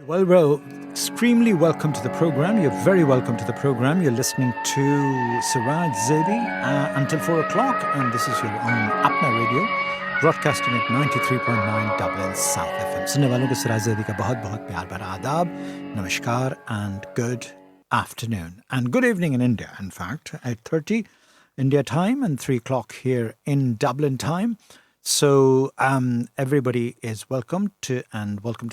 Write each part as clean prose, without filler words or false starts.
Well, extremely welcome to the program. You're very welcome to the program. You're listening to Siraj Zaidi until 4 o'clock, and this is your own Apna radio, broadcasting at 93.9 Dublin South FM. सुनने वालों को सिराज ज़ैदी का बहुत बहुत प्यार भरा आदाब, नमस्कार, and good afternoon. And good evening in India, in fact, 8:30 India time and 3 o'clock here in Dublin time. So everybody is welcome to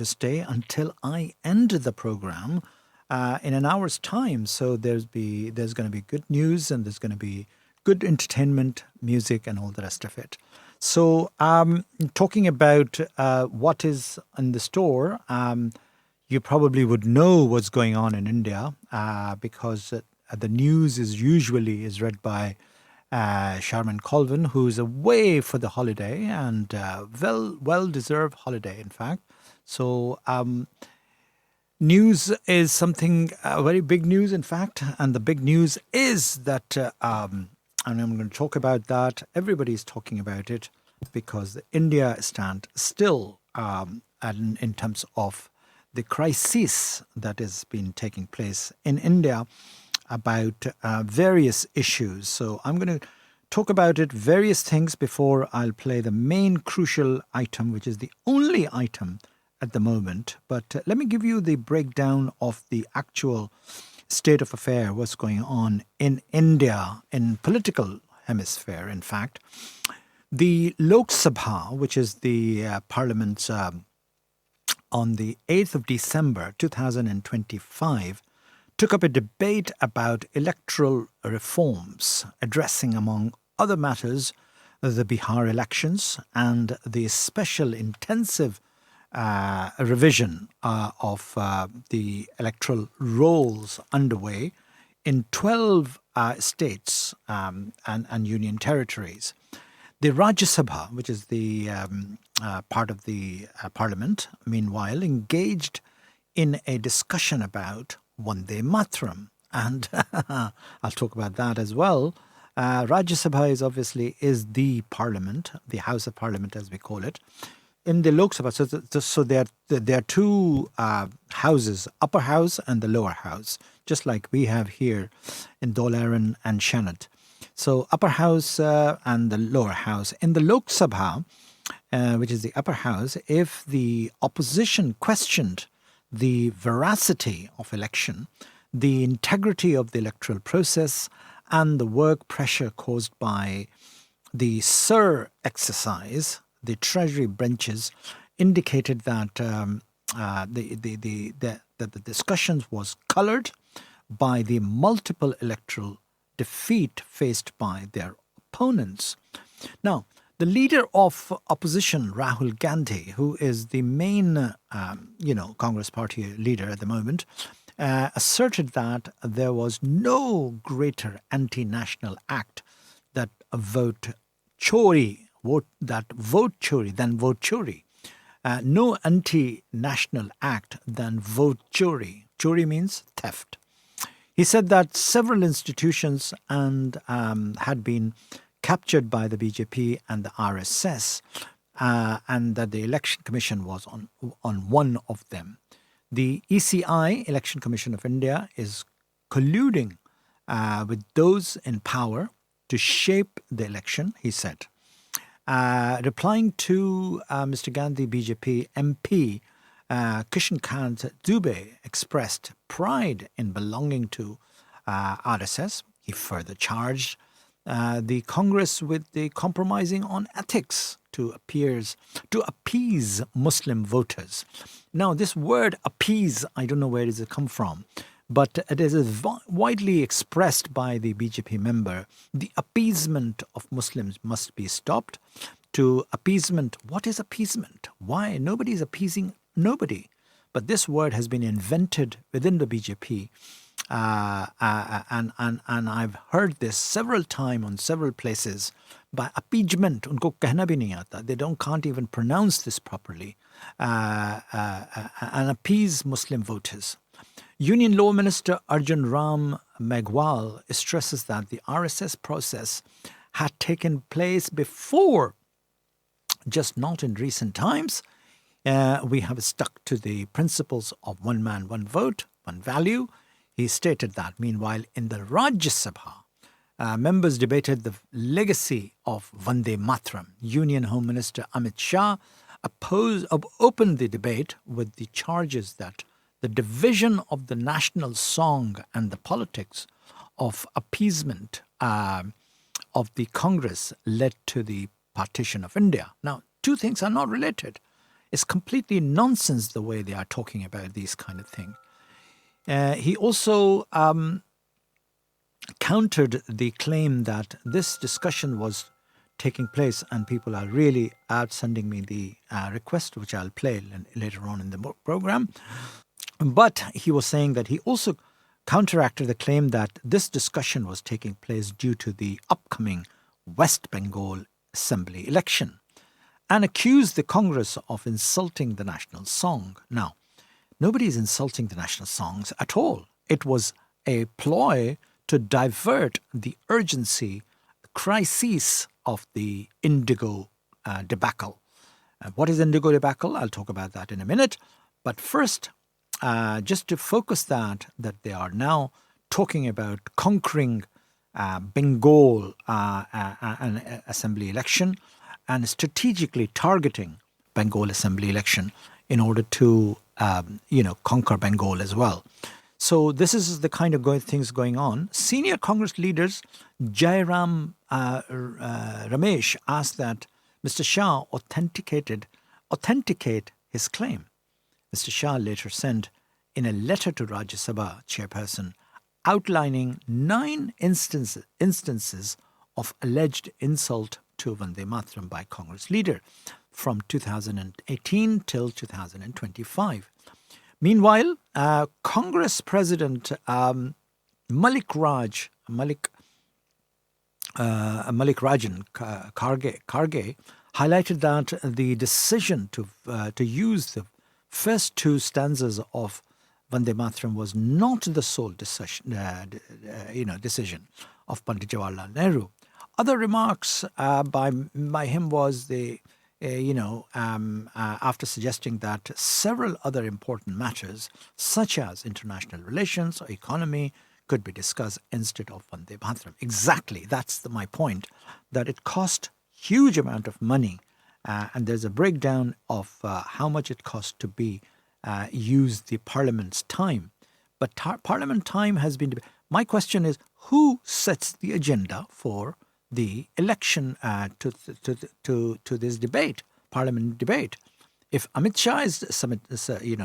stay until I end the program in an hour's time. So there's going to be good news, and there's going to be good entertainment, music, and all the rest of it. So talking about what is in the store, you probably would know what's going on in India because the news is usually read by Sharman Colvin, who's away for the holiday, and well-deserved holiday, in fact. So news is something very big news, in fact, and the big news is that, and I'm going to talk about that. Everybody's talking about it because India stands still in terms of the crisis that has been taking place in India about various issues. So I'm going to talk about it, various things, before I'll play the main crucial item, which is the only item at the moment. But let me give you the breakdown of the actual state of affair, what's going on in India, in political hemisphere, in fact. The Lok Sabha, which is the parliament on the 8th of December 2025, took up a debate about electoral reforms, addressing, among other matters, the Bihar elections and the special intensive revision of the electoral rolls underway in 12 states and union territories. The Rajya Sabha, which is the part of the parliament, meanwhile, engaged in a discussion about Vande Mataram, and I'll talk about that as well. Rajya Sabha is the parliament, the House of Parliament as we call it. In the Lok Sabha, so there are two houses, upper house and the lower house, just like we have here in Dolaran and Sharad. So upper house and the lower house. In the Lok Sabha, which is the upper house, if the opposition questioned the veracity of election, the integrity of the electoral process, and the work pressure caused by the SIR exercise, the Treasury branches indicated that the discussions was coloured by the multiple electoral defeat faced by their opponents. Now, the leader of opposition, Rahul Gandhi, who is the main, Congress party leader at the moment, asserted that there was no greater anti-national act that vote chori than vote chori. No anti-national act than vote chori. Chori means theft. He said that several institutions had been captured by the BJP and the RSS, and that the Election Commission was on one of them. The ECI, Election Commission of India, is colluding with those in power to shape the election, he said. Replying to Mr. Gandhi, BJP MP, 𝐀𝐩𝐧𝐚 𝐑𝐝 expressed pride in belonging to RSS. He further charged the Congress with the compromising on ethics to appease Muslim voters. Now, this word appease, I don't know where does it come from, but it is widely expressed by the BJP member. The appeasement of Muslims must be stopped. To appeasement, what is appeasement? Why? Nobody is appeasing nobody. But this word has been invented within the BJP. And I've heard this several times on several places. By appeasement, unko कहना भी नहीं आता. They can't even pronounce this properly. And appease Muslim voters. Union Law Minister Arjun Ram Meghwal stresses that the RSS process had taken place before, just not in recent times. We have stuck to the principles of one man, one vote, one value. He stated that. Meanwhile, in the Rajya Sabha, members debated the legacy of Vande Mataram. Union Home Minister Amit Shah opened the debate with the charges that the division of the national song and the politics of appeasement of the Congress led to the partition of India. Now, two things are not related. It's completely nonsense the way they are talking about these kind of things. He also countered the claim that this discussion was taking place, and people are really sending me the request, which I'll play later on in the program. But he was saying that he also counteracted the claim that this discussion was taking place due to the upcoming West Bengal Assembly election, and accused the Congress of insulting the national song. Now, nobody is insulting the national songs at all. It was a ploy to divert the urgency, crisis of the Indigo debacle. What is Indigo debacle? I'll talk about that in a minute. But first, just to focus that they are now talking about conquering Bengal an assembly election and strategically targeting Bengal assembly election in order to conquer Bengal as well. So this is the kind of things going on. Senior Congress leaders Jairam Ramesh asked that Mr. Shah authenticate his claim. Mr. Shah later sent in a letter to Rajya Sabha chairperson outlining 9 instances of alleged insult to Vande Mataram by Congress leader from 2018 till 2025. Meanwhile, Congress President Malik Rajan Kharge highlighted that the decision to use the first 2 stanzas of Vande Mataram was not the sole decision of Pandit Jawaharlal Nehru. Other remarks by him was after suggesting that several other important matters, such as international relations or economy, could be discussed instead of Vande Mataram. Exactly, that's my point, that it cost huge amount of money, and there's a breakdown of how much it cost to use the Parliament's time. But Parliament time has been... My question is, who sets the agenda for the election to this debate, Parliament debate? If Amit Shah is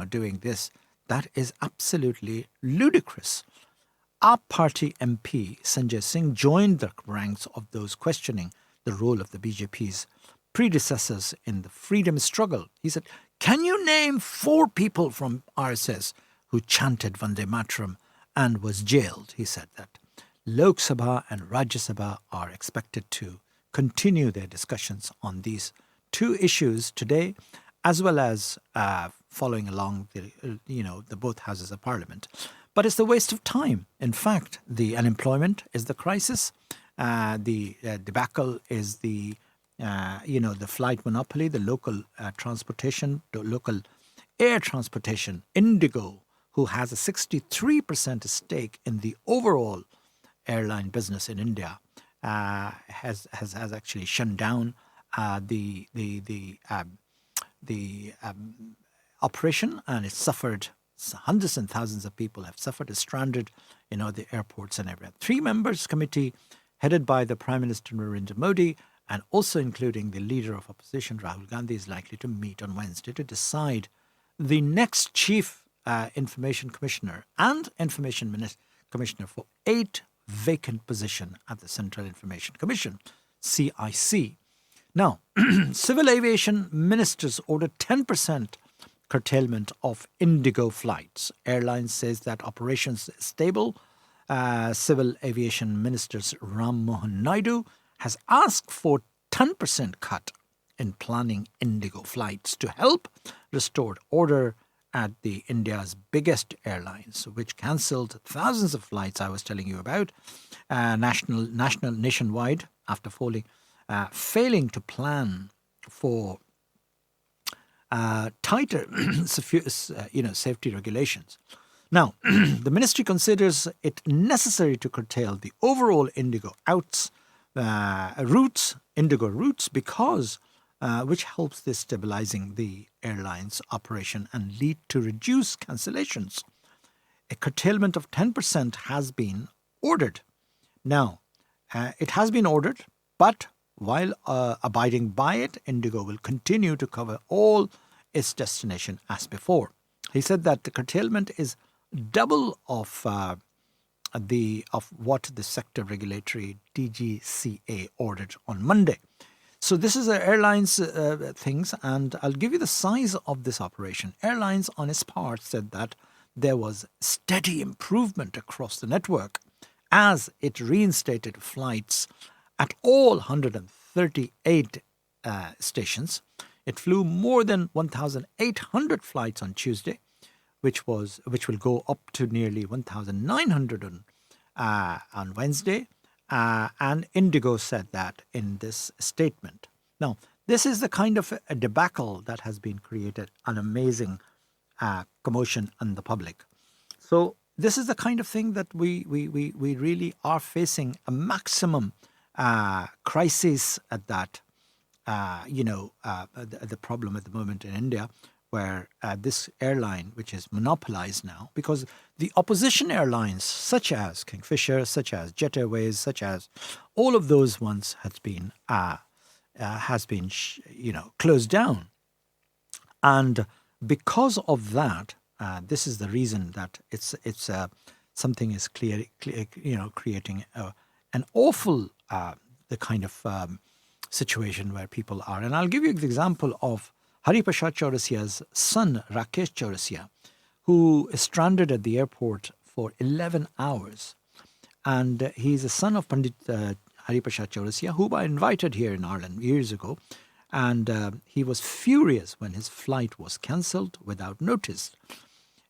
doing this, that is absolutely ludicrous. Our party MP Sanjay Singh joined the ranks of those questioning the role of the BJP's predecessors in the freedom struggle. He said, "Can you name 4 people from RSS who chanted Vande Mataram and was jailed?" He said that. Lok Sabha and Rajya Sabha are expected to continue their discussions on these 2 issues today, as well as following along the both houses of Parliament. But it's a waste of time. In fact, the unemployment is the crisis. The debacle is the flight monopoly, the local transportation, the local air transportation. Indigo, who has a 63% stake in the overall airline business in India, has actually shut down the operation, and it suffered. Hundreds and thousands of people have suffered, stranded, the airports and everything. 3 members committee headed by the Prime Minister Narendra Modi, and also including the leader of opposition Rahul Gandhi, is likely to meet on Wednesday to decide the next chief information commissioner and information commissioner for 8 vacant positions at the Central Information Commission, CIC. Now, civil aviation ministers ordered 10% curtailment of Indigo flights. Airlines says that operations is stable. Civil aviation ministers Ram Mohan Naidu has asked for 10% cut in planning Indigo flights to help restore order at the India's biggest airlines, which cancelled thousands of flights I was telling you about, nationwide after failing to plan for tighter safety regulations. Now, the ministry considers it necessary to curtail the overall Indigo routes because which helps this stabilizing the airline's operation and lead to reduced cancellations. A curtailment of 10% has been ordered. Now, it has been ordered, but while abiding by it, Indigo will continue to cover all its destination as before. He said that the curtailment is double of what the sector regulatory DGCA ordered on Monday. So this is the airlines things, and I'll give you the size of this operation. Airlines on its part said that there was steady improvement across the network as it reinstated flights at all 138 stations. It flew more than 1,800 flights on Tuesday, which will go up to nearly 1,900 on Wednesday. And Indigo said that in this statement. Now, this is the kind of a debacle that has been created, an amazing commotion in the public. So this is the kind of thing that we really are facing a maximum crisis at that. The problem at the moment in India, where this airline, which is monopolized now, because the opposition airlines, such as Kingfisher, such as Jet Airways, such as all of those ones, has been closed down, and because of that, this is the reason that it's something is creating an awful the kind of situation where people are. And I'll give you the example of Hariprasad Chaurasia's son, Rakesh Chaurasia, who is stranded at the airport for 11 hours. And he's a son of Pandit Hariprasad Chaurasia, whom I invited here in Ireland years ago. And he was furious when his flight was cancelled without notice.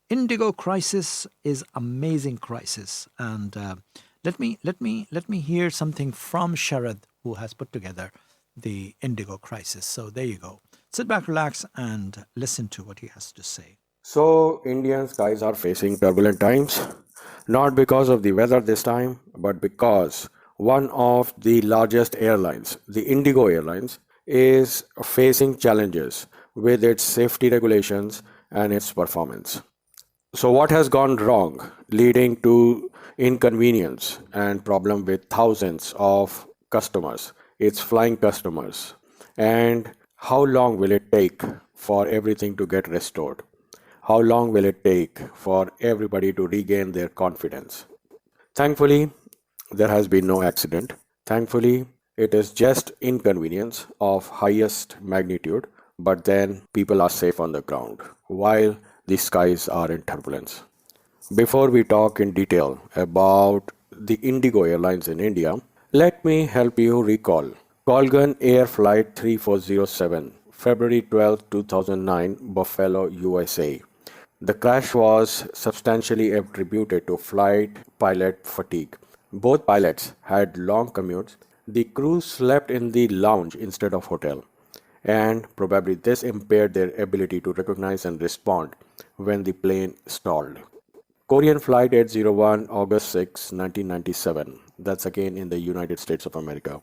Indigo crisis is amazing crisis. And let me hear something from Sharad, who has put together the Indigo crisis. So there you go. Sit back, relax, and listen to what he has to say. So, Indian skies are facing turbulent times, not because of the weather this time, but because one of the largest airlines, the Indigo Airlines, is facing challenges with its safety regulations and its performance. So, what has gone wrong, leading to inconvenience and problem with thousands of customers, its flying customers, and how long will it take for everything to get restored? How long will it take for everybody to regain their confidence? Thankfully, there has been no accident. Thankfully, it is just inconvenience of highest magnitude, but then people are safe on the ground while the skies are in turbulence. Before we talk in detail about the Indigo Airlines in India, let me help you recall Colgan Air Flight 3407, February 12, 2009, Buffalo, USA. The crash was substantially attributed to flight pilot fatigue. Both pilots had long commutes. The crew slept in the lounge instead of hotel, and probably this impaired their ability to recognize and respond when the plane stalled. Korean Flight 801, August 6, 1997. That's again in the United States of America.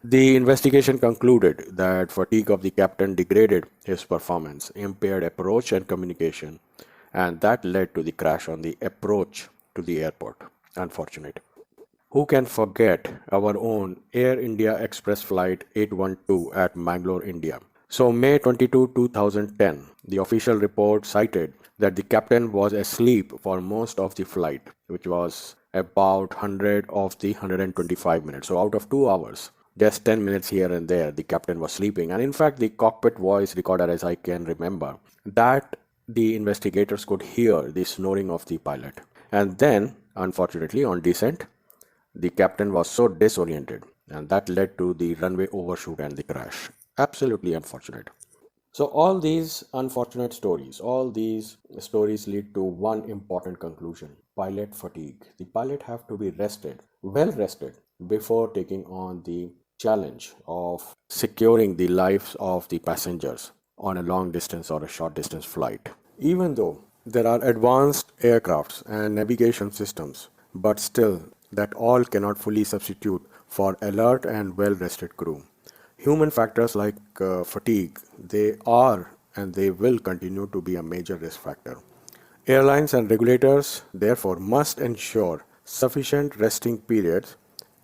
The investigation concluded that fatigue of the captain degraded his performance, impaired approach and communication, and that led to the crash on the approach to the airport. Unfortunate. Who can forget our own Air India Express Flight 812 at Mangalore, India? So, May 22, 2010, the official report cited that the captain was asleep for most of the flight, which was about 100 of the 125 minutes. So, out of 2 hours, just 10 minutes here and there, the captain was sleeping. And in fact, the cockpit voice recorder, as I can remember, that the investigators could hear the snoring of the pilot. And then, unfortunately, on descent, the captain was so disoriented, and that led to the runway overshoot and the crash. Absolutely unfortunate. So all these unfortunate stories, all these stories lead to one important conclusion: pilot fatigue. The pilot have to be rested, well rested, before taking on the challenge of securing the lives of the passengers. on a long distance or a short distance flight. Even though there are advanced aircrafts and navigation systems, but still that all cannot fully substitute for alert and well-rested crew. Human factors like fatigue, they are and they will continue to be a major risk factor. Airlines and regulators, therefore, must ensure sufficient resting periods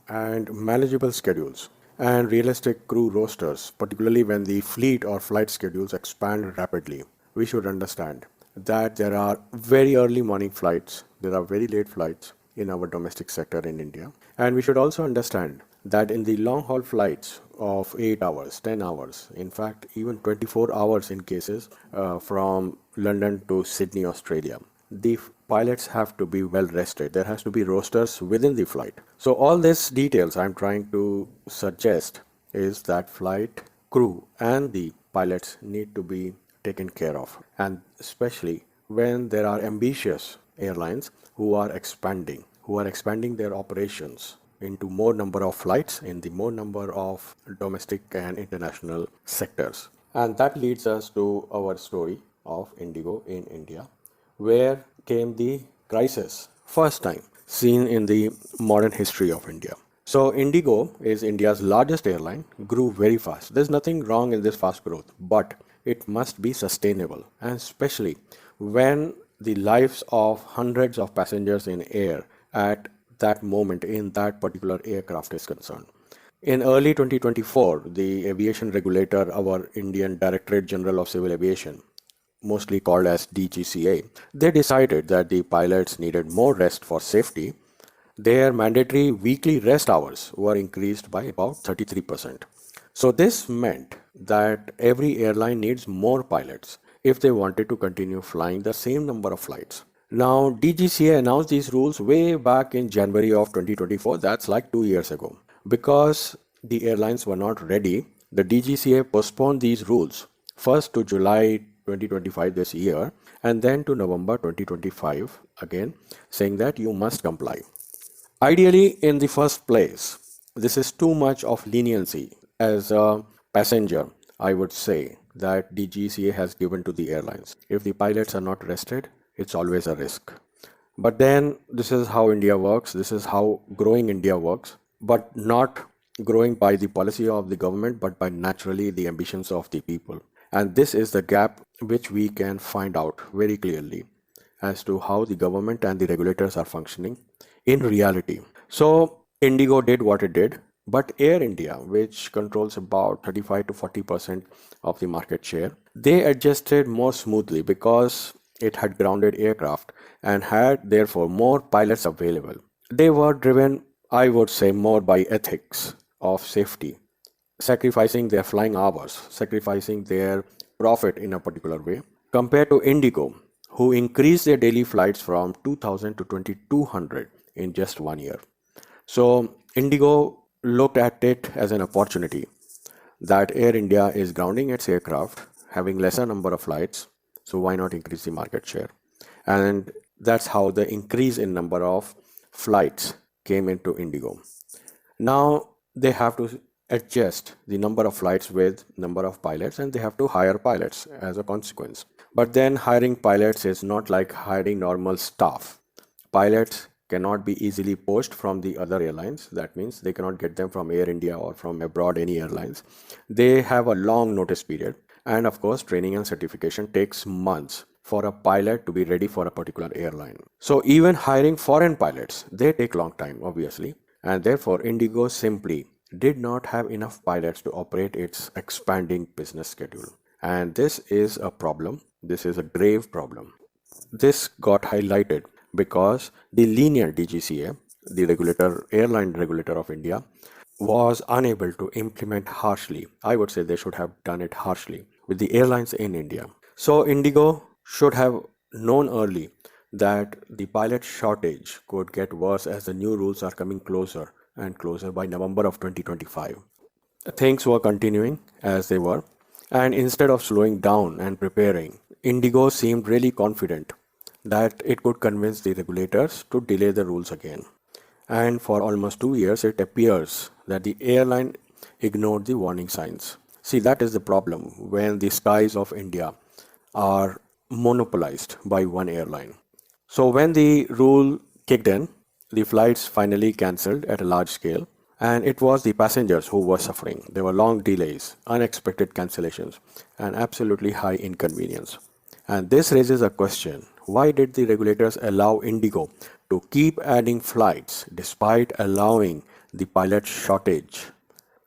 and manageable schedules and realistic crew rosters, particularly when the fleet or flight schedules expand rapidly. We should understand that there are very early morning flights, there are very late flights in our domestic sector in India, and we should also understand that in the long haul flights of 8 hours, 10 hours, in fact, even 24 hours in cases from London to Sydney, Australia, the pilots have to be well rested. There has to be rosters within the flight. So all these details I'm trying to suggest is that flight crew and the pilots need to be taken care of, and especially when there are ambitious airlines who are expanding their operations into more number of flights in the more number of domestic and international sectors. And that leads us to our story of Indigo in India, where came the crisis, first time seen in the modern history of India. So Indigo is India's largest airline, grew very fast. There's nothing wrong in this fast growth, but it must be sustainable, and especially when the lives of hundreds of passengers in air at that moment in that particular aircraft is concerned. In early 2024, the aviation regulator, our Indian Directorate General of Civil Aviation, mostly called as DGCA, they decided that the pilots needed more rest for safety. Their mandatory weekly rest hours were increased by about 33%. So this meant that every airline needs more pilots if they wanted to continue flying the same number of flights. Now, DGCA announced these rules way back in January of 2024, that's like 2 years ago. Because the airlines were not ready, the DGCA postponed these rules first to July 2025 this year, and then to November 2025 again, saying that you must comply. Ideally, in the first place, this is too much of leniency. As a passenger, I would say that DGCA has given to the airlines. If the pilots are not rested, it's always a risk. But then this is how India works, this is how growing India works, but not growing by the policy of the government, but by naturally the ambitions of the people. And this is the gap which we can find out very clearly as to how the government and the regulators are functioning in reality. So Indigo did what it did, but Air India, which controls about 35 to 40% of the market share, they adjusted more smoothly because it had grounded aircraft and had therefore more pilots available. They were driven, I would say, more by ethics of safety, sacrificing their flying hours, sacrificing their profit in a particular way, compared to Indigo, who increased their daily flights from 2,000 to 2,200 in just 1 year. So Indigo looked at it as an opportunity that Air India is grounding its aircraft, having lesser number of flights, so why not increase the market share? And that's how the increase in number of flights came into Indigo. Now they have to adjust the number of flights with number of pilots, and they have to hire pilots as a consequence. But then hiring pilots is not like hiring normal staff. Pilots cannot be easily poached from the other airlines. That means they cannot get them from Air India or from abroad, any airlines. They have a long notice period. And of course, training and certification takes months for a pilot to be ready for a particular airline. So even hiring foreign pilots, they take long time, obviously. And therefore, Indigo simply did not have enough pilots to operate its expanding business schedule. And this is a problem. This is a grave problem. This got highlighted because the lenient DGCA, the regulator, airline regulator of India, was unable to implement harshly. I would say they should have done it harshly with the airlines in India. So Indigo should have known early that the pilot shortage could get worse as the new rules are coming closer and closer by November of 2025. Things were continuing as they were, and instead of slowing down and preparing, Indigo seemed really confident that it could convince the regulators to delay the rules again. And for almost 2 years, it appears that the airline ignored the warning signs. See, that is the problem when the skies of India are monopolized by one airline. So when the rule kicked in, the flights finally cancelled at a large scale, and it was the passengers who were suffering. There were long delays, unexpected cancellations, and absolutely high inconvenience. And this raises a question: why did the regulators allow Indigo to keep adding flights despite allowing the pilot shortage,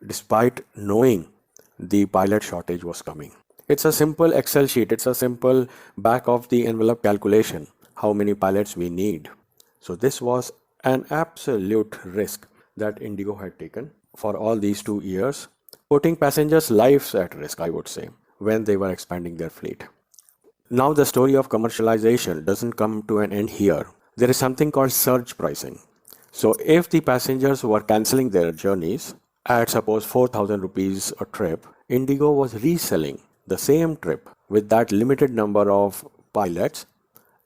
despite knowing the pilot shortage was coming? It's a simple Excel sheet, it's a simple back of the envelope calculation how many pilots we need. So, this was an absolute risk that Indigo had taken for all these 2 years, putting passengers' lives at risk, I would say, when they were expanding their fleet. Now, the story of commercialization doesn't come to an end here. There is something called surge pricing. So, if the passengers were cancelling their journeys at suppose 4,000 rupees a trip, Indigo was reselling the same trip with that limited number of pilots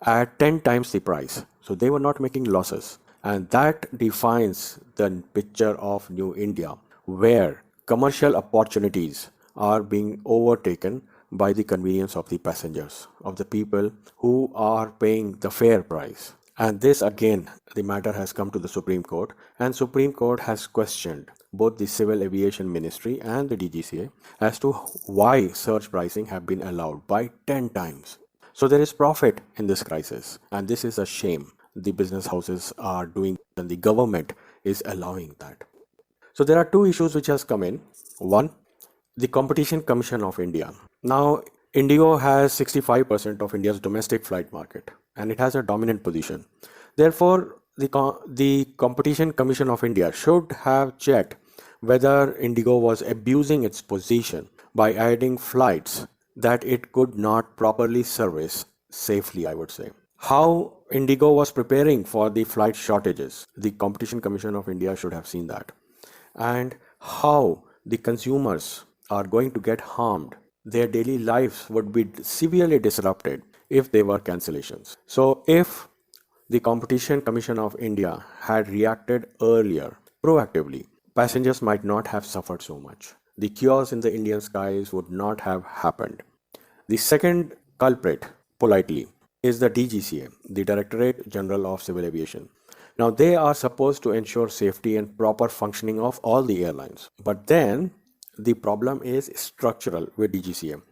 at 10 times the price. So, they were not making losses. And that defines the picture of New India, where commercial opportunities are being overtaken by the convenience of the passengers, of the people who are paying the fair price. And this again, the matter has come to the Supreme Court, and Supreme Court has questioned both the Civil Aviation Ministry and the DGCA as to why surge pricing have been allowed by 10 times. So there is profit in this crisis, and this is a shame. The business houses are doing, and the government is allowing that. So there are two issues which has come in. One, the Competition Commission of India. Now, Indigo has 65% of India's domestic flight market, and it has a dominant position. Therefore, the Competition Commission of India should have checked whether Indigo was abusing its position by adding flights that it could not properly service safely, I would say. How Indigo was preparing for the flight shortages, the Competition Commission of India should have seen that. And how the consumers are going to get harmed. Their daily lives would be severely disrupted if there were cancellations. So if the Competition Commission of India had reacted earlier, proactively, passengers might not have suffered so much. The chaos in the Indian skies would not have happened. The second culprit, politely, is the DGCA, the Directorate General of Civil Aviation. Now, they are supposed to ensure safety and proper functioning of all the airlines. But then, the problem is structural with DGCA.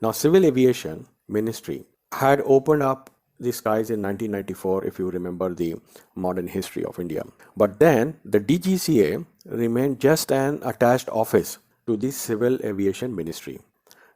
Now, Civil Aviation Ministry had opened up the skies in 1994, if you remember the modern history of India. But then, the DGCA remained just an attached office to the Civil Aviation Ministry.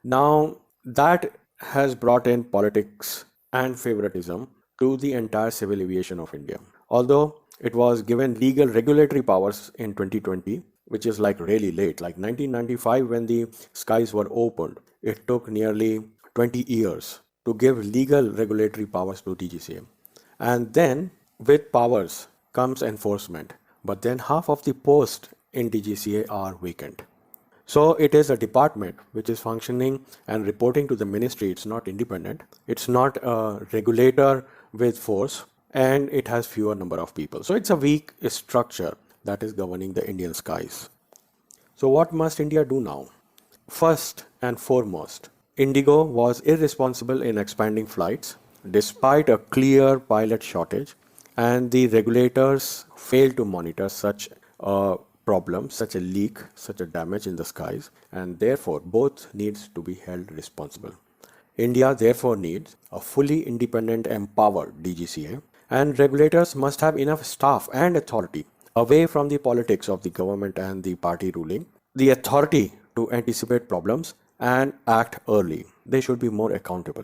Now, that has brought in politics and favoritism to the entire civil aviation of India. Although it was given legal regulatory powers in 2020, which is like really late, like 1995 when the skies were opened, it took nearly 20 years to give legal regulatory powers to DGCA. And then with powers comes enforcement, but then half of the posts in DGCA are vacant. So it is a department which is functioning and reporting to the ministry. It's not independent. It's not a regulator with force, and it has fewer number of people. So it's a weak structure that is governing the Indian skies. So what must India do now? First and foremost, Indigo was irresponsible in expanding flights despite a clear pilot shortage, and the regulators failed to monitor such a problem, such a leak, such a damage in the skies, and therefore both needs to be held responsible. India therefore needs a fully independent, empowered DGCA, and regulators must have enough staff and authority away from the politics of the government and the party ruling, the authority to anticipate problems and act early. They should be more accountable.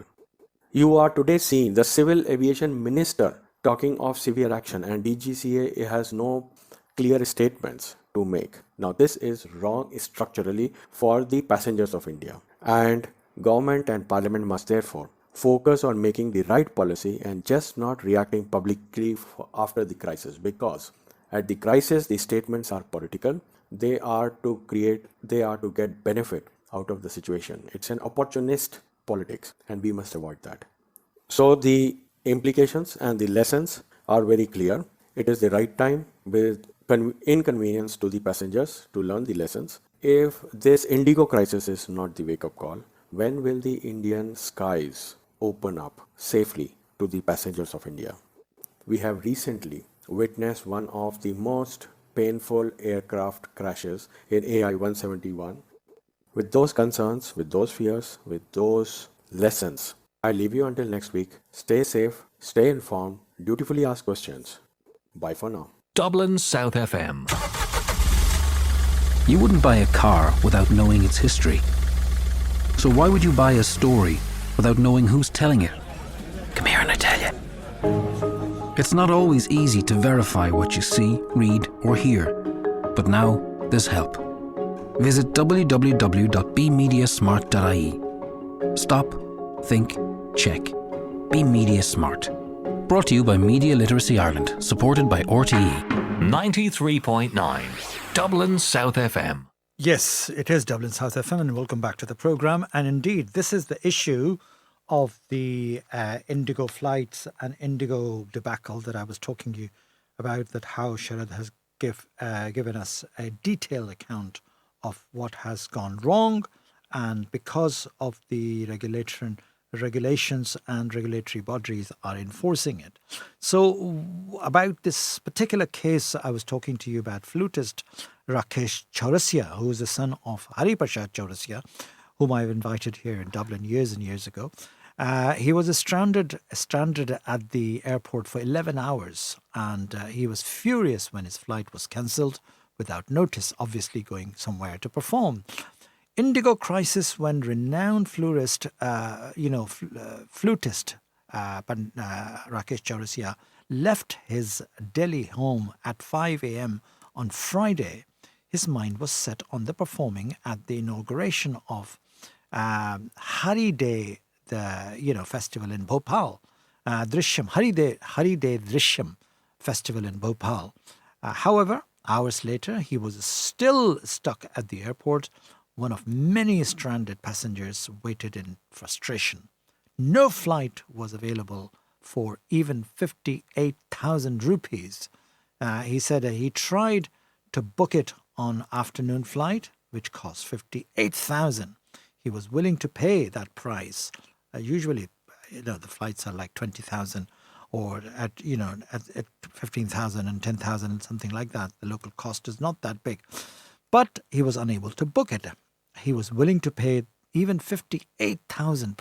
You are today seeing the Civil Aviation Minister talking of severe action, and DGCA has no clear statements to make. Now, this is wrong structurally for the passengers of India, and government and parliament must therefore focus on making the right policy and just not reacting publicly after the crisis, because at the crisis the statements are political. They are to get benefit out of the situation. It's an opportunist politics, and we must avoid that. So the implications and the lessons are very clear. It is the right time with inconvenience to the passengers to learn the lessons. if this indigo crisis is not the wake-up call, when will the Indian skies open up safely to the passengers of India? We have recently witnessed one of the most painful aircraft crashes in AI-171. With those concerns, with those fears, with those lessons, I leave you until next week. Stay safe, stay informed, dutifully ask questions. Bye for now. Dublin South FM. You wouldn't buy a car without knowing its history. So why would you buy a story without knowing who's telling it? Come here and I tell you. It's not always easy to verify what you see, read, or hear. But now there's help. Visit www.bemediasmart.ie. Stop, think, check. Be Media Smart. Brought to you by Media Literacy Ireland, supported by RTE. 93.9 Dublin South FM. Yes, it is Dublin South FM, and welcome back to the programme. And indeed, this is the issue of the Indigo flights and Indigo debacle that I was talking to you about, that how Sharad has given us a detailed account of what has gone wrong, and because of the regulations and regulatory bodies are enforcing it. So about this particular case, I was talking to you about flutist Rakesh Chaurasia, who is the son of Hari Prasad Chaurasia, whom I've invited here in Dublin years and years ago. He was stranded at the airport for 11 hours, and he was furious when his flight was cancelled without notice, obviously going somewhere to perform. Indigo crisis when renowned flutist Rakesh Chaurasia left his Delhi home at 5 a.m. on Friday. His mind was set on the performing at the inauguration of Hari Day, the festival in Bhopal, Hari Day Drishyam festival in Bhopal. However, hours later, he was still stuck at the airport. One of many stranded passengers waited in frustration. No flight was available for even 58,000 rupees. He said he tried to book it on afternoon flight, which cost 58,000. He was willing to pay that price. Usually, the flights are like 20,000 or at 15,000 and 10,000 and something like that. The local cost is not that big. But he was unable to book it. He was willing to pay even 58,000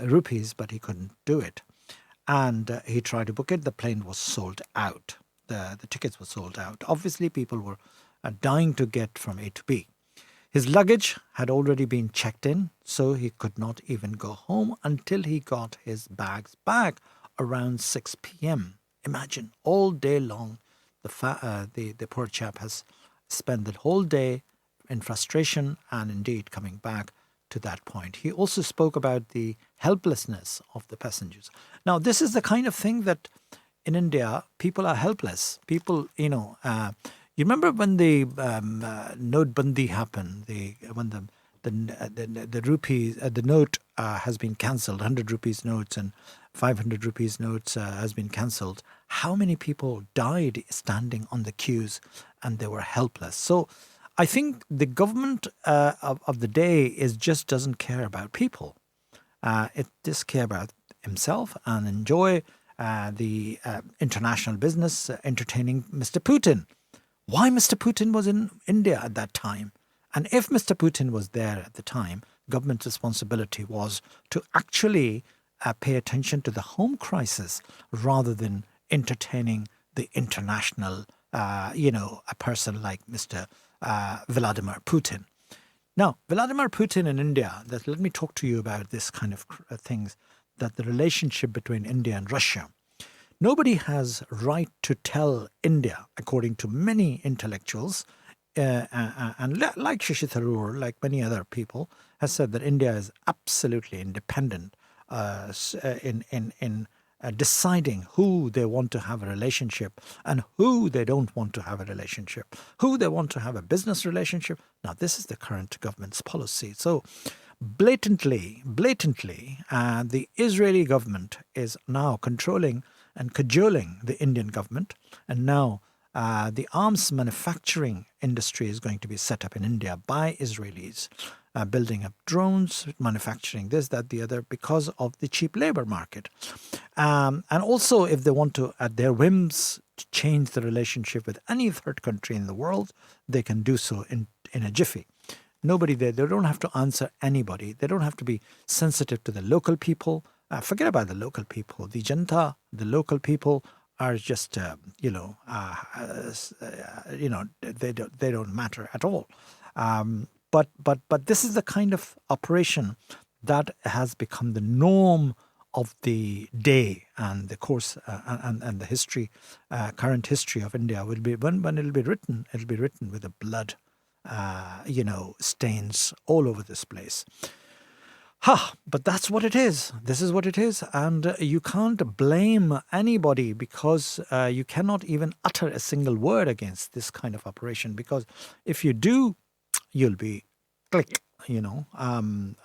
rupees, but he couldn't do it. And he tried to book it. The plane was sold out. The tickets were sold out. Obviously, people were dying to get from A to B. His luggage had already been checked in, so he could not even go home until he got his bags back around 6 p.m. Imagine, all day long, the poor chap has spent the whole day in frustration and indeed coming back to that point. He also spoke about the helplessness of the passengers. Now, this is the kind of thing that in India, people are helpless. People, you remember when the Notebandi happened, when the rupees, the note has been cancelled, 100 rupees notes and 500 rupees notes has been cancelled. How many people died standing on the queues and they were helpless? So I think the government of the day just doesn't care about people. It just care about himself and enjoy the international business entertaining Mr. Putin. Why Mr. Putin was in India at that time? And if Mr. Putin was there at the time, government's responsibility was to actually pay attention to the home crisis rather than entertaining the international, a person like Mr. Vladimir Putin. Now, Vladimir Putin in India, let me talk to you about this kind of things, that the relationship between India and Russia. Nobody has right to tell India, according to many intellectuals, and like Shashi Tharoor, like many other people, has said that India is absolutely independent in deciding who they want to have a relationship and who they don't want to have a relationship, who they want to have a business relationship. Now, this is the current government's policy. So blatantly, the Israeli government is now controlling and cajoling the Indian government. And now the arms manufacturing industry is going to be set up in India by Israelis, building up drones, manufacturing this, that, the other, because of the cheap labor market. And also, if they want to, at their whims, to change the relationship with any third country in the world, they can do so in a jiffy. Nobody there, they don't have to answer anybody. They don't have to be sensitive to the local people. Forget about the local people. The Janta, the local people are just, they don't matter at all. But this is the kind of operation that has become the norm of the day and the course and the history, current history of India will be when it'll be written with the blood, stains all over this place. But that's what it is. This is what it is. And you can't blame anybody because you cannot even utter a single word against this kind of operation, because if you do, you'll be click, and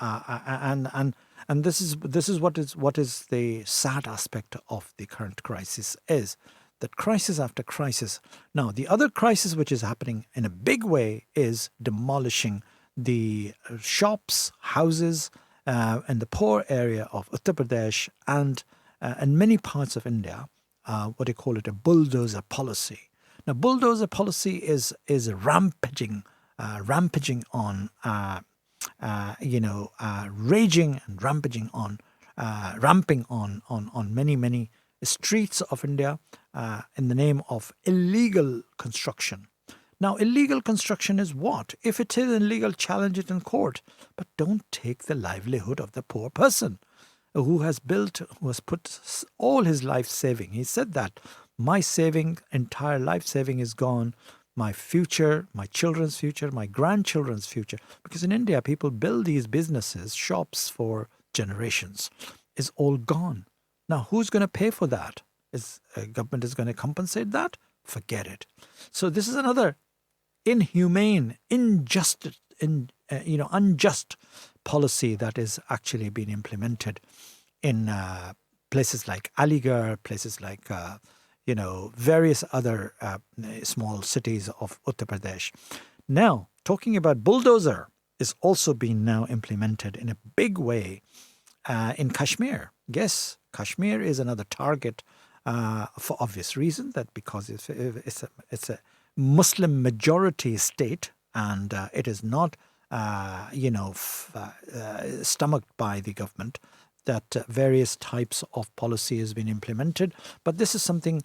this is what is the sad aspect of the current crisis, is that crisis after crisis. Now, the other crisis which is happening in a big way is demolishing the shops, houses in the poor area of Uttar Pradesh and in many parts of India, what they call it a bulldozer policy. Now, bulldozer policy is rampaging on, raging and ramping on many streets of India in the name of illegal construction. Now, illegal construction is what? If it is illegal, challenge it in court, but don't take the livelihood of the poor person who has put all his life saving. He said that my entire life saving is gone. My future, my children's future, my grandchildren's future. Because in India, people build these businesses, shops for generations, is all gone. Now, who's going to pay for that? Government is going to compensate that? Forget it. So this is another inhumane, unjust policy that is actually being implemented in places like Aligarh, places like various other small cities of Uttar Pradesh. Now, talking about bulldozer is also being now implemented in a big way in Kashmir. Yes, Kashmir is another target for obvious reason, that because it's a Muslim majority state and it is not, stomached by the government, that various types of policy has been implemented. But this is something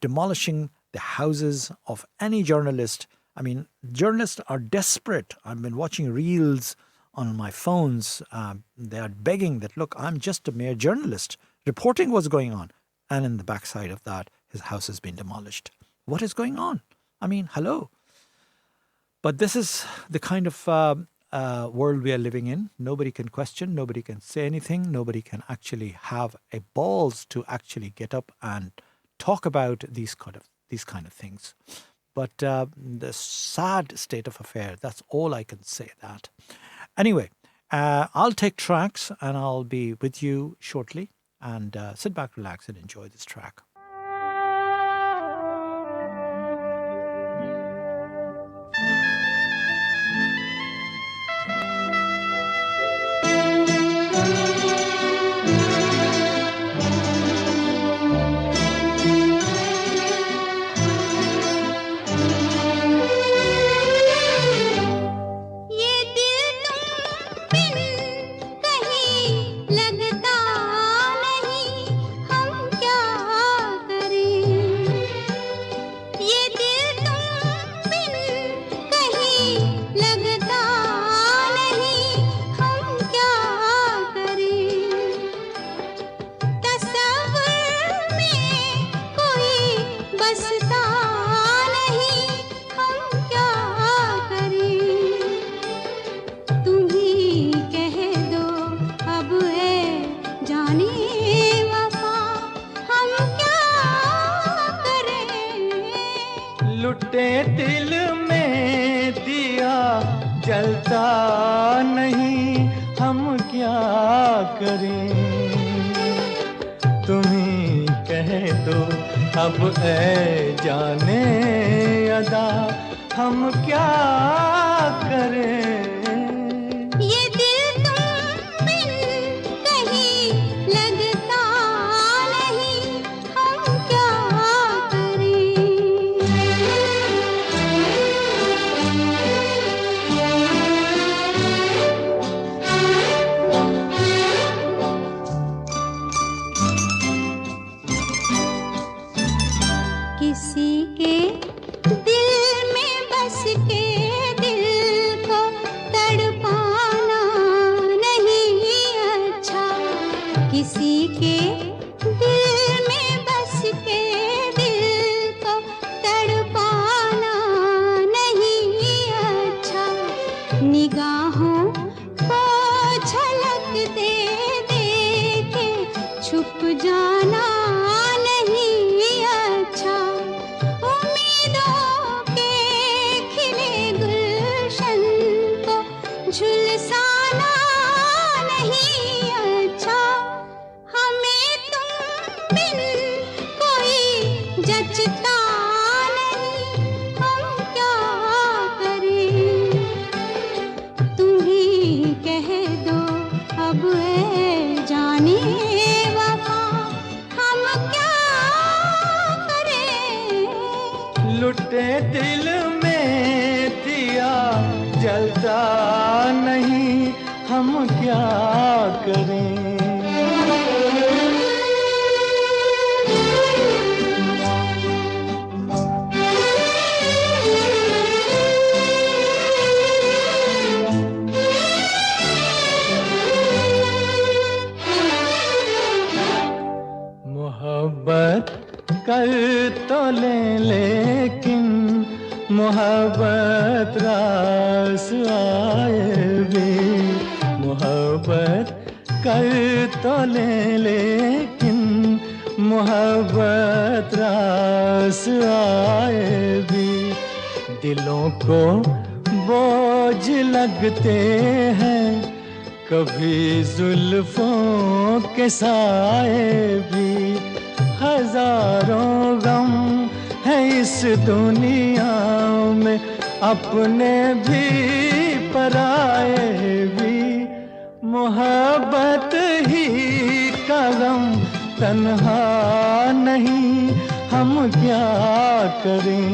demolishing the houses of any journalist. I mean, journalists are desperate. I've been watching reels on my phones. They are begging that, look, I'm just a mere journalist reporting what's going on. And in the backside of that, his house has been demolished. What is going on? I mean, hello. But this is the kind of world we are living in. Nobody can question. Nobody can say anything. Nobody can actually have a balls to actually get up and talk about these kind of things. But the sad state of affair, that's all I can say that. Anyway, I'll take tracks and I'll be with you shortly. And sit back, relax, and enjoy this track. लुटे दिल में दिया जलता नहीं, हम क्या करें? तुम ही कह दो अब ऐ जाने अदा हम क्या करें। ये दिल तुम बिन कहीं लगता नहीं, हम क्या करें। किसी के दिल में बस के दिल को तड़पाना नहीं अच्छा, किसी के दिल में बस के दिल को तड़पाना नहीं अच्छा, निगाहों को झलक दे दे के छुप जाना नहीं अच्छा, उम्मीदों के खिले गुलशन को झुलसाना नहीं अच्छा, हमें तुम बिन कोई जचता नहीं, हम क्या करें। तुम ही कह दो अब ऐ जाने वफा हम क्या करें। लुटे दिल में दिया जलता नहीं, हम क्या करें। मोहब्बत कर तो ले लेकिन मोहब्बत रास आए भी, मोहब्बत कर तो ले लेकिन मोहब्बत रास आए भी, दिलों को बोझ लगते हैं कभी जुल्फों के साए भी, हजारों गम है इस दुनिया में अपने भी पराए भी, मोहब्बत ही का गम तन्हा नहीं, हम क्या करें।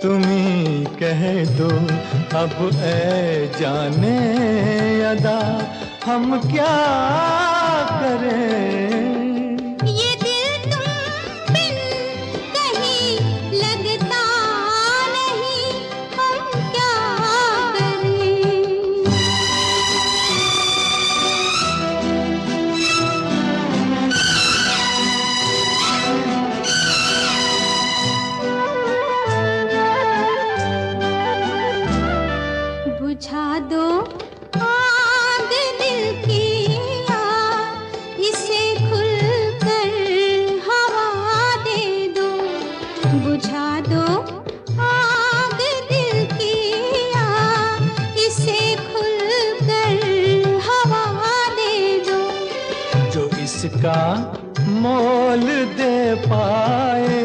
तुम्ही कह दो अब ऐ जाने अदा हम क्या करें। ये दिल तुम बिन कहीं लगता नहीं, हम क्या करें। बुझा दो आग दिल की, इसे खुलकर हवा दे दो, बुझा दो आग दिल की, इसे खुलकर हवा दे दो, जो इसका मोल दे पाए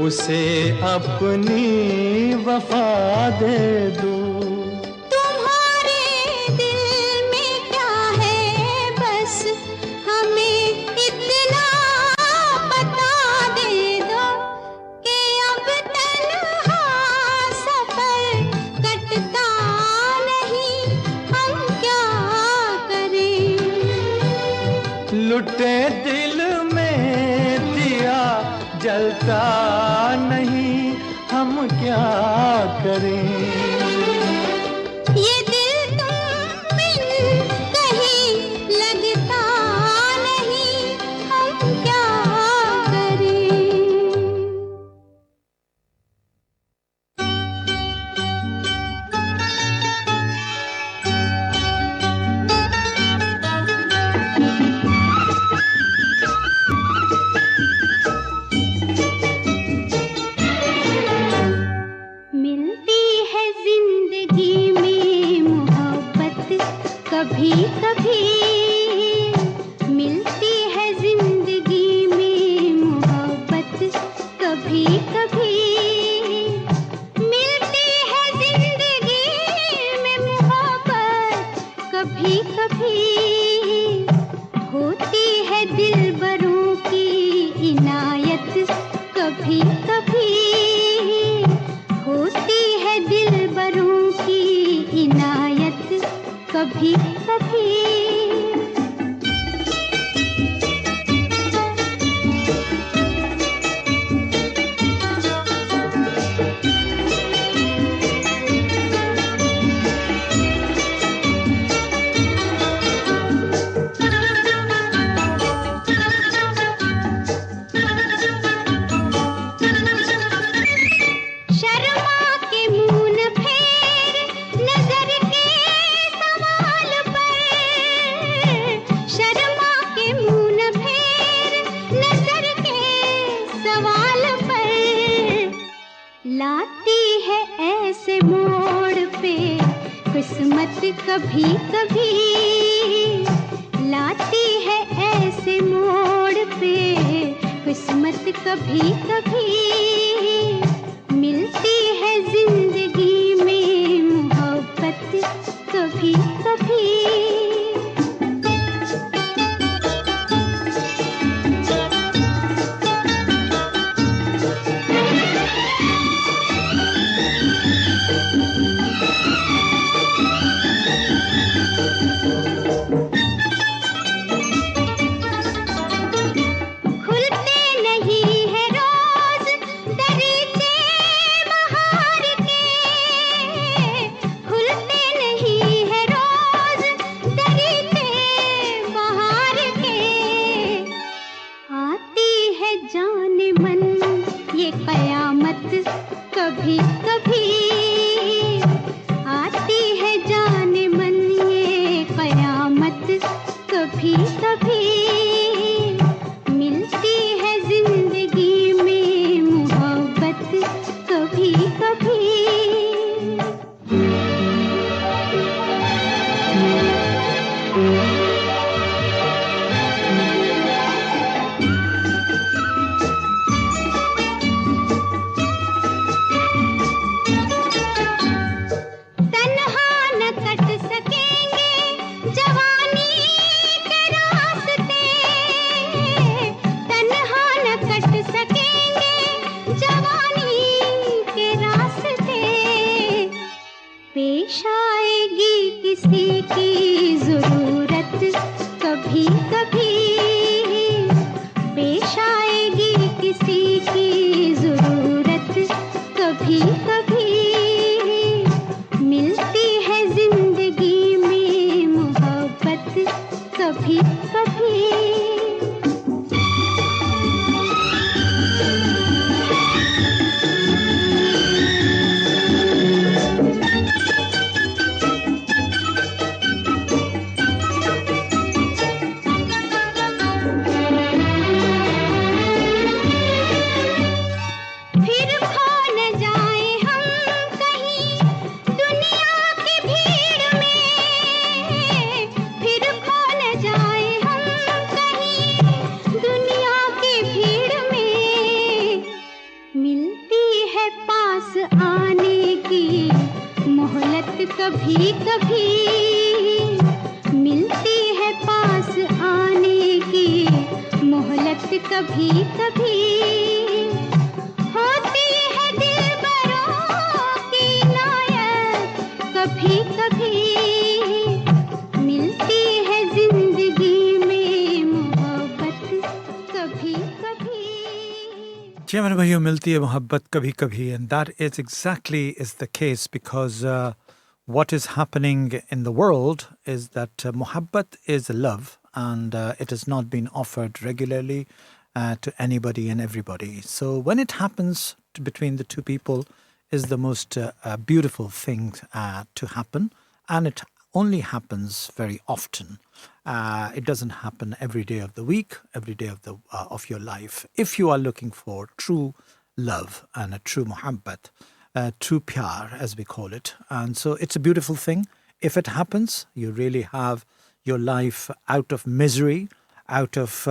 उसे अपनी वफा दे दो। तुम्हारे दिल में क्या है बस हमें इतना बता दे दो, कि अब तन्हा सफर कटता नहीं, हम क्या करें। लुटे दिल में दिया जलता नहीं, हम क्या करें। ये दिल तुम बिन कहीं लगता नहीं, हम क्या करें। मिलती है किस्मत कभी कभी लाती है ऐसे मोड़ पे, किस्मत कभी कभी मिलती है जिंदगी में मोहब्बत कभी कभी। कभी कभी आती है जान मन ये कयामत, कभी कभी मिलती है जिंदगी में मोहब्बत कभी कभी। पेश आएगी किसी की जरूरत कभी कभी, पेश आएगी किसी की जरूरत कभी कभी मिलती है जिंदगी में मोहब्बत कभी कभी। कभी कभी मिलती है पास आने की मोहलत, कभी कभी होती है दिलबरों की नायत, कभी कभी मिलती है जिंदगी में मोहब्बत कभी कभी। जी मेरे भाइयों, मिलती है मोहब्बत कभी कभी, and that is exactly is the case because what is happening in the world is that muhabbat is love, and it has not been offered regularly to anybody and everybody. So when it happens between the two people is the most beautiful thing to happen, and it only happens very often. It doesn't happen every day of the week, every day of your life. If you are looking for true love and a true muhabbat, true pyar, as we call it. And so it's a beautiful thing. If it happens, you really have your life out of misery, out of,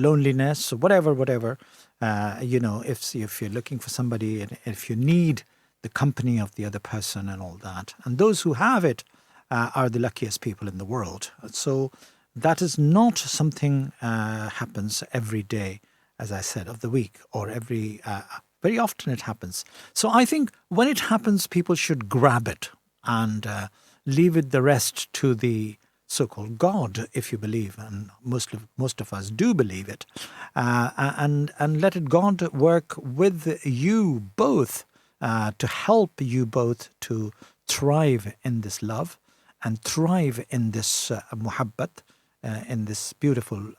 loneliness, whatever. If you're looking for somebody and if you need the company of the other person and all that. And those who have it are the luckiest people in the world. So that is not something happens every day, as I said, of the week or very often it happens. So I think when it happens, people should grab it and leave it the rest to the so-called God, if you believe, and most of us do believe it, and let it God work with you both to help you both to thrive in this love and thrive in this muhabbat, in this beautiful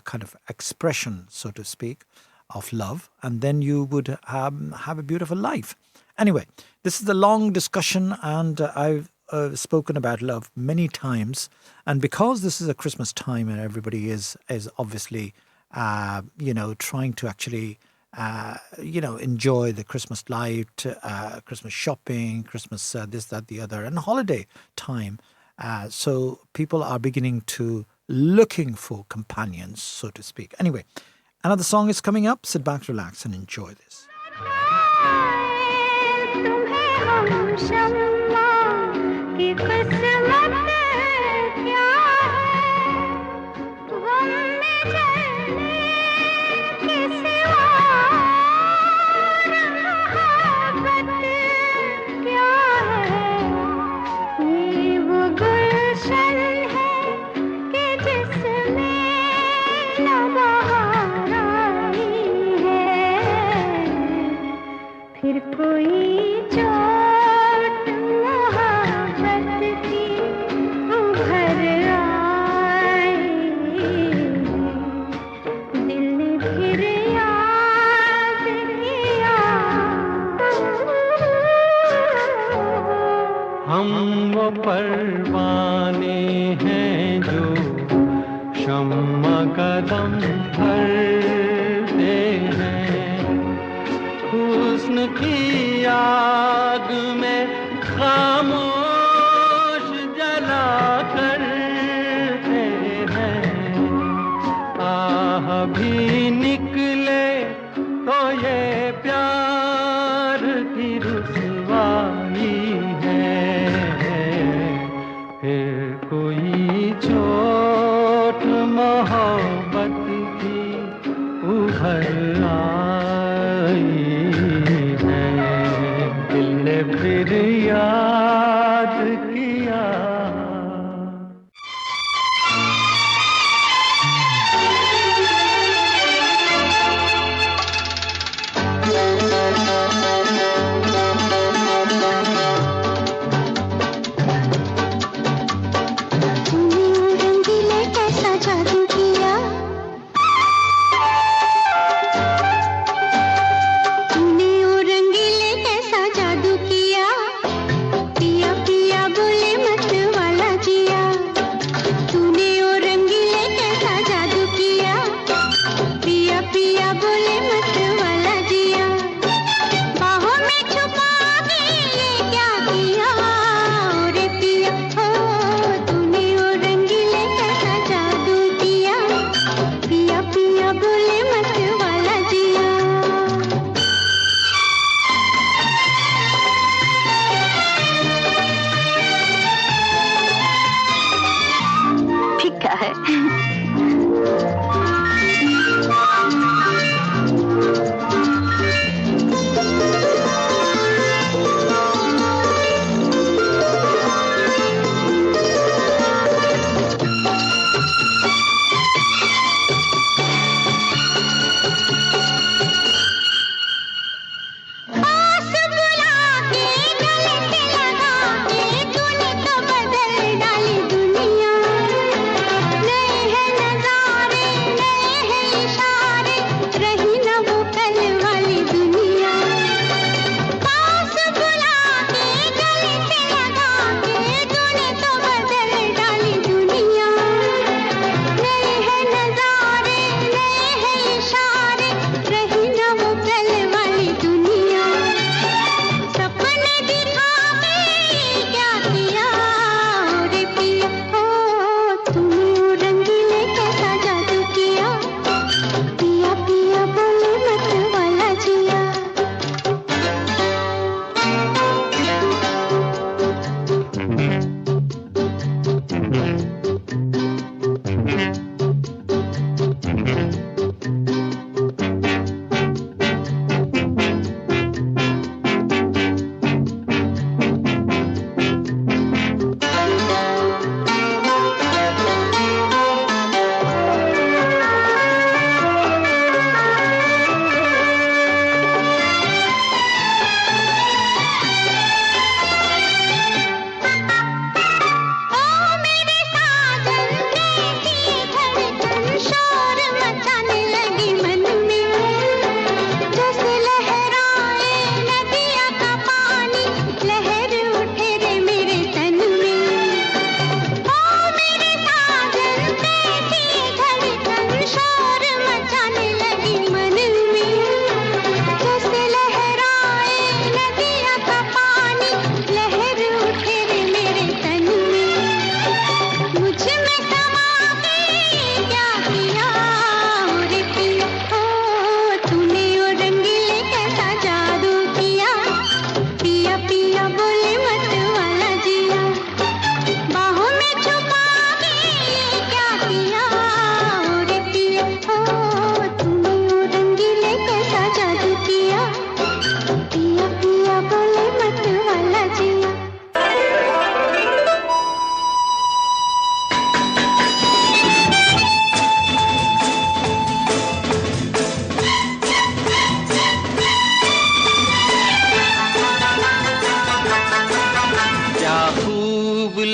kind of expression, so to speak, of love, and then you would have a beautiful life. Anyway, this is a long discussion, and I've spoken about love many times, and because this is a Christmas time and everybody is obviously trying to actually enjoy the Christmas light, Christmas shopping, Christmas this, that, the other, and holiday time. So people are beginning to looking for companions, so to speak. Anyway, another song is coming up. Sit back, relax, and enjoy this. फिर कोई चोट मोहब्बत की उभर आई, दिल ने फिर याद किया। हम वो परवाने हैं जो शम्मा कदम भरते हैं, हुस्न की आग में खामोश जला करते हैं। आह भी निकले तो ये प्यार की रुसवाई है, फिर कोई चोट मोहब्बत की उभर आई है, दिल ने फिर याद किया। रंगीले कैसा जादू किया,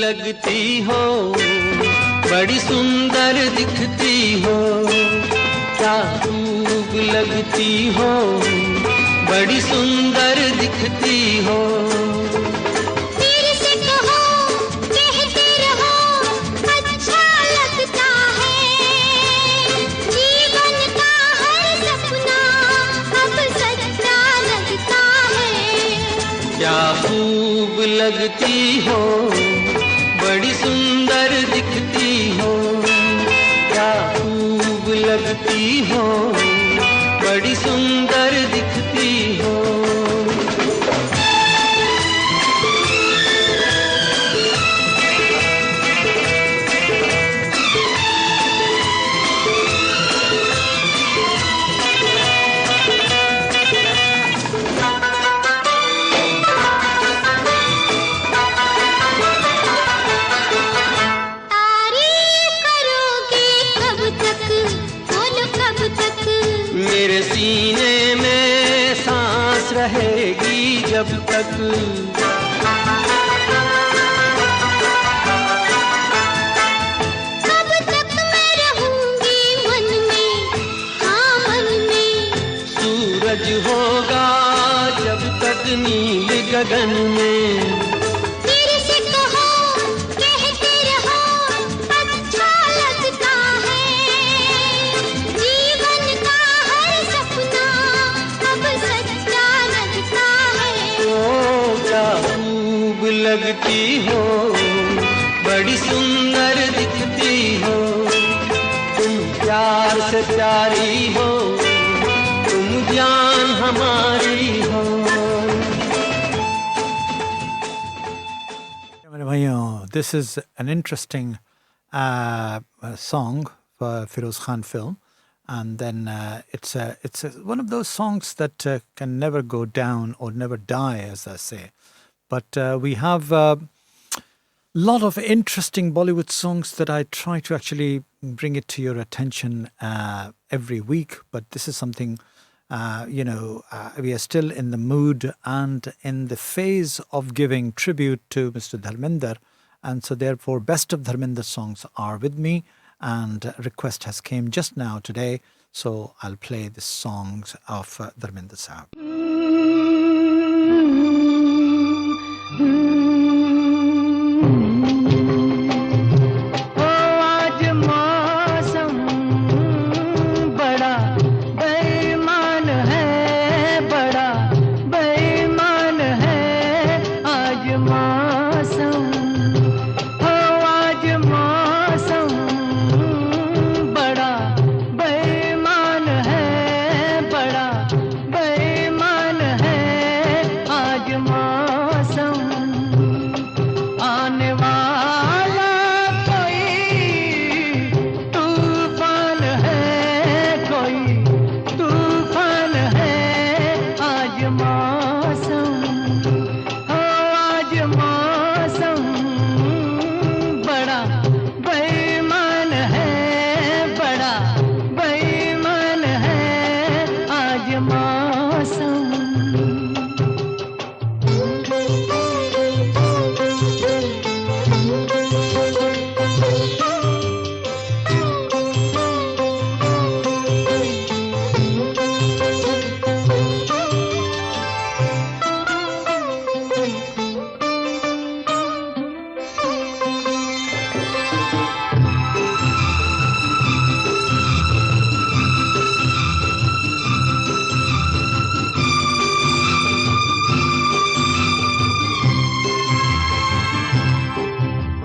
लगती हो, बड़ी सुंदर दिखती हो, क्या खूब लगती हो, बड़ी सुंदर दिखती हो। फिर से कहो, कहते रहो, अच्छा लगता है, जीवन का हर सपना अब सच्चा लगता है। क्या खूब लगती हो, बड़ी सुंदर दिखती हो, क्या खूब लगती हो, बड़ी सुंदर दिखती हो। तारीफ करोगे कब तक, बोलो कब तक, मेरे सीने में सांस रहेगी जब तक। कब तक मैं रहूंगी मन में, हाँ मन में। सूरज होगा जब तक नील गगन में। फिर से कहो, कहते रहो, अच्छा लगता है, जीवन का हर सपना अब सच्चा लगता है। ओ क्या खूब लगती हो, बड़ी सुंदर दिखती हो, तुम प्यार से प्यारी हो, तुम जान हमारी हो। मेरे भाइयों, this is an interesting song for Feroz Khan film, and then it's one of those songs that can never go down or never die, as I say. But we have a lot of interesting Bollywood songs that I try to actually bring it to your attention every week. But this is something, we are still in the mood and in the phase of giving tribute to Mr. Dharmender. And so therefore, best of Dharmender songs are with me, and a request has came just now today. So I'll play the songs of Dharmender Sahab. ओ आज मौसम बड़ा बेईमान है, बड़ा बेईमान है आज मौसम। ओ आज मौसम बड़ा बेईमान है, बड़ा बेईमान है आज मौसम। आने वाला कोई तूफान है, कोई तूफान है आज मौसम। हो आज मौसम बड़ा बेईमान है, बड़ा बेईमान है आज मौसम।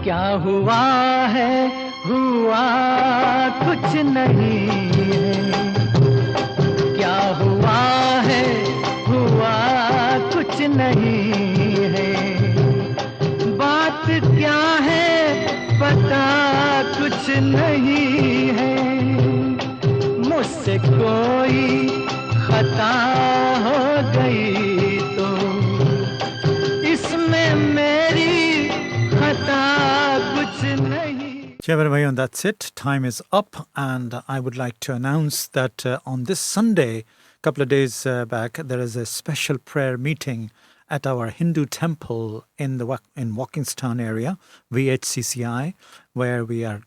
क्या हुआ है, हुआ कुछ नहीं है, क्या हुआ है, हुआ कुछ नहीं है, बात क्या है पता कुछ नहीं है, मुझसे कोई खता हो गई तो इसमें मेरी खता कुछ नहीं। Chairman Vayan, that's it. Time is up, and I would like to announce that on this Sunday, a couple of days back, there is a special prayer meeting at our Hindu temple in Walkingstown area, VHCCI, where we are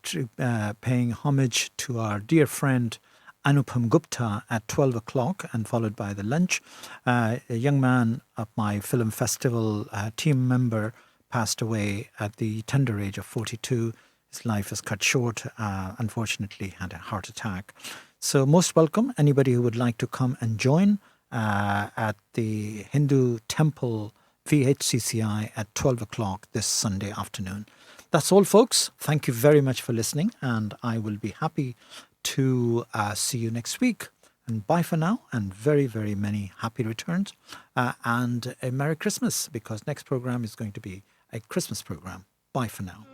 paying homage to our dear friend Anupam Gupta at 12 o'clock and followed by the lunch. A young man of my film festival team member passed away at the tender age of 42. His life is cut short, unfortunately had a heart attack. So most welcome, anybody who would like to come and join at the Hindu Temple VHCCI at 12 o'clock this Sunday afternoon. That's all, folks. Thank you very much for listening, and I will be happy to see you next week. And bye for now, and very, very many happy returns and a Merry Christmas, because next program is going to be a Christmas program. Bye for now.